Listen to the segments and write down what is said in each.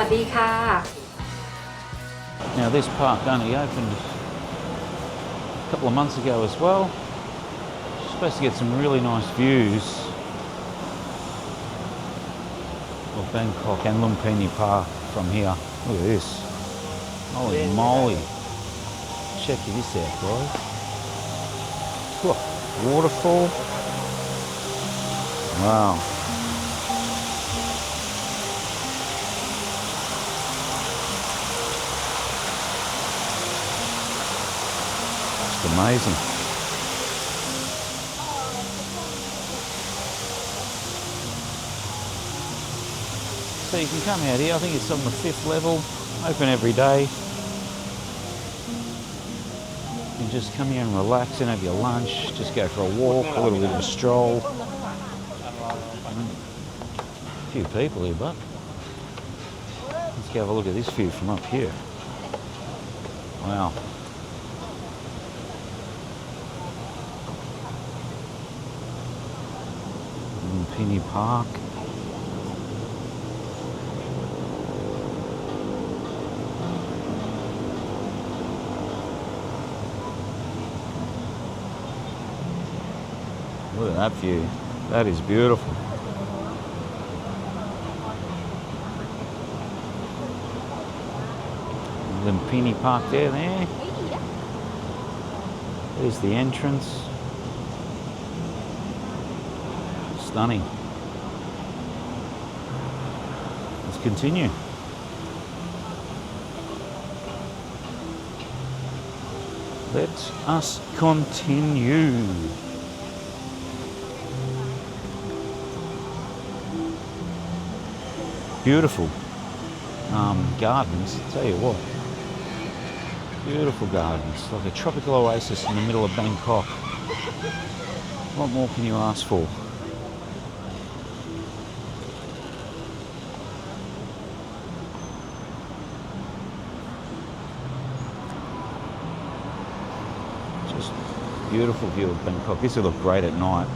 วัสดีค่ะ Now this park only opened a couple of months ago as well. Supposed to get some really nice views of Bangkok and Lumpini Park from here. Look at this. Holy moly. Check this out, guys. Look, waterfall. Wow. It's amazing. So you can come out here, I think it's on the 5th level, open every day. You can just come here and relax and have your lunch, just go for a walk, a little bit of a stroll. A few people here, but let's go have a look at this view from up here. Wow. Lumpini Park. Look at that view. That is beautiful. Lumpini Park there. There's the entrance. Stunning. Let's continue. Let us continue. Beautiful gardens, tell you what. Beautiful gardens, like a tropical oasis in the middle of Bangkok. What more can you ask for? Just beautiful view of Bangkok. This will look great at night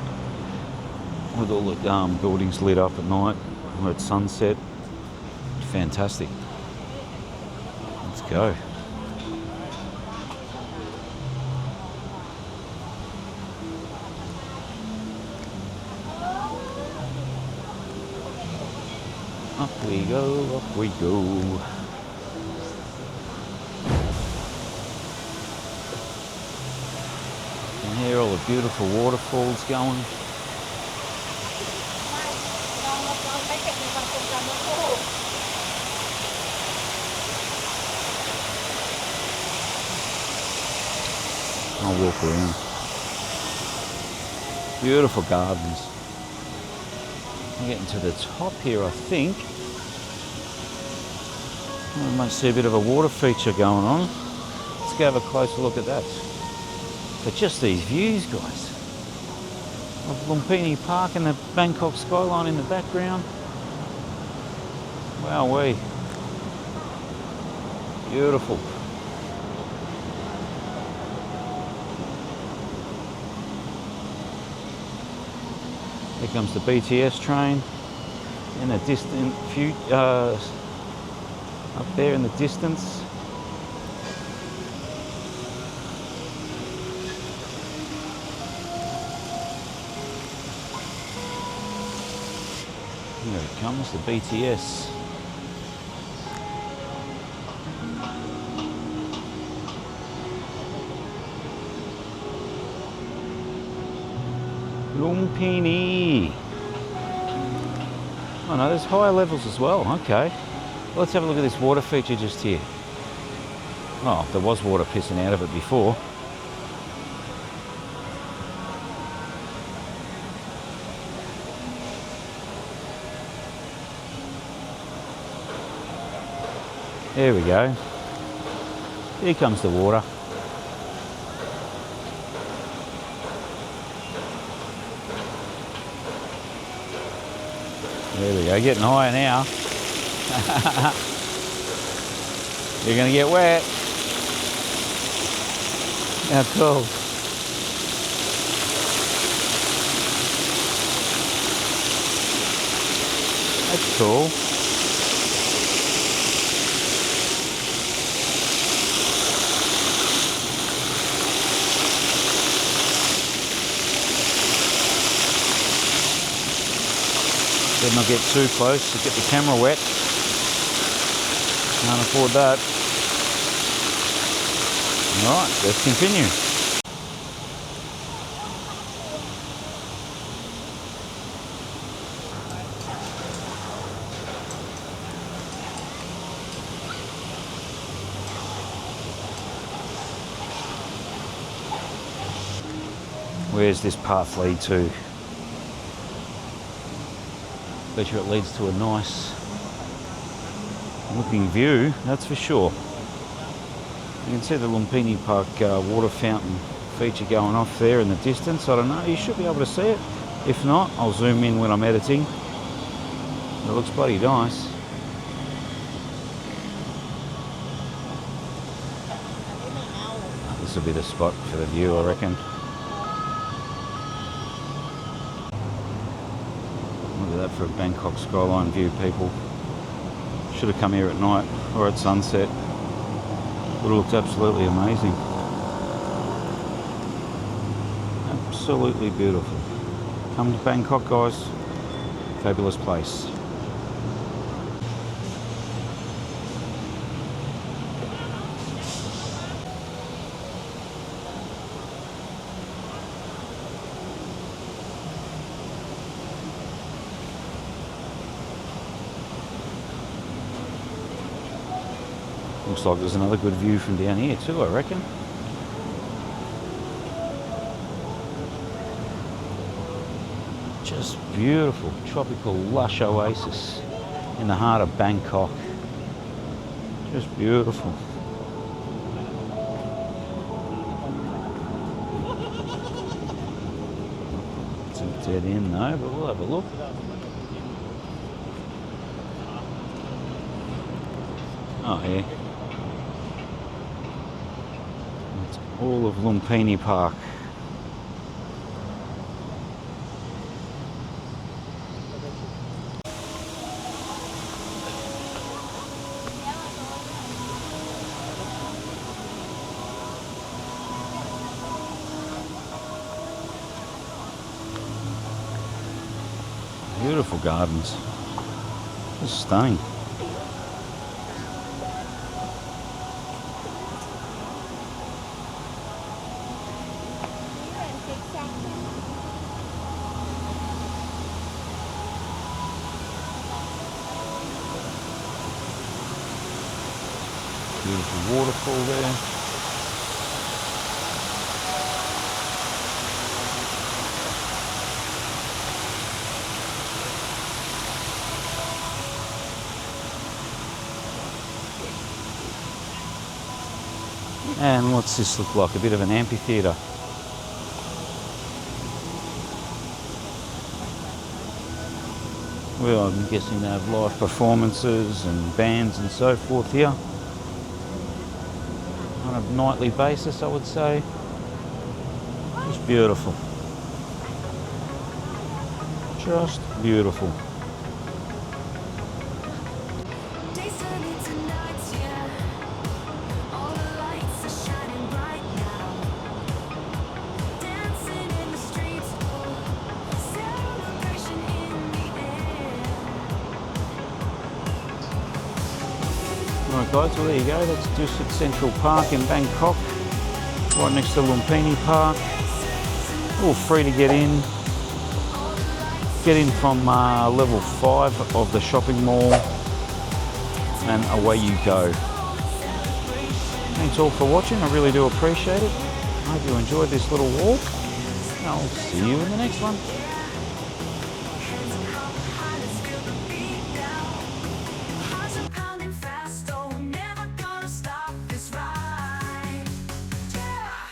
with all the buildings lit up at night or at sunset. Fantastic. Let's go. Up we go, up we go. And here all the beautiful waterfalls going. I'll walk around. Beautiful gardens. I'm getting to the top here, I think. I might see a bit of a water feature going on. Let's go have a closer look at that. But just these views, guys, of Lumpini Park and the Bangkok skyline in the background. Wowee. Beautiful. Here comes the BTS train in the distant up there in the distance. Here it comes, the BTS. Lumpini. Oh no, there's higher levels as well. Okay. Well, let's have a look at this water feature just here. Oh, there was water pissing out of it before. There we go. Here comes the water. There we go, getting higher now. You're going to get wet. How cool. That's cool. Better not get too close to get the camera wet. Can't afford that. Alright, let's continue. Where's this path lead to? Bet you it leads to a nice looking view, that's for sure. You can see the Lumpini Park water fountain feature going off there in the distance. I don't know, you should be able to see it. If not, I'll zoom in when I'm editing. It looks bloody nice. This will be the spot for the view, I reckon. Look at that for a Bangkok skyline view, people. Should have come here at night or at sunset. Would have looked absolutely amazing. Absolutely beautiful. Come to Bangkok, guys. Fabulous place. Looks like there's another good view from down here too, I reckon. Just beautiful, tropical, lush oasis in the heart of Bangkok. Just beautiful. It's a dead end though, but we'll have a look. Oh, yeah. It's all of Lumpini Park. Beautiful gardens. Just stunning. Beautiful waterfall there. And what's this look like? A bit of an amphitheatre. Well, I'm guessing they have live performances and bands and so forth here. On a nightly basis, I would say. Just beautiful. Just beautiful. Alright guys, well there you go, that's Dusit Central Park in Bangkok, right next to Lumpini Park. All free to get in. Get in from level 5 of the shopping mall and away you go. Thanks all for watching, I really do appreciate it. I hope you enjoyed this little walk. I'll see you in the next one.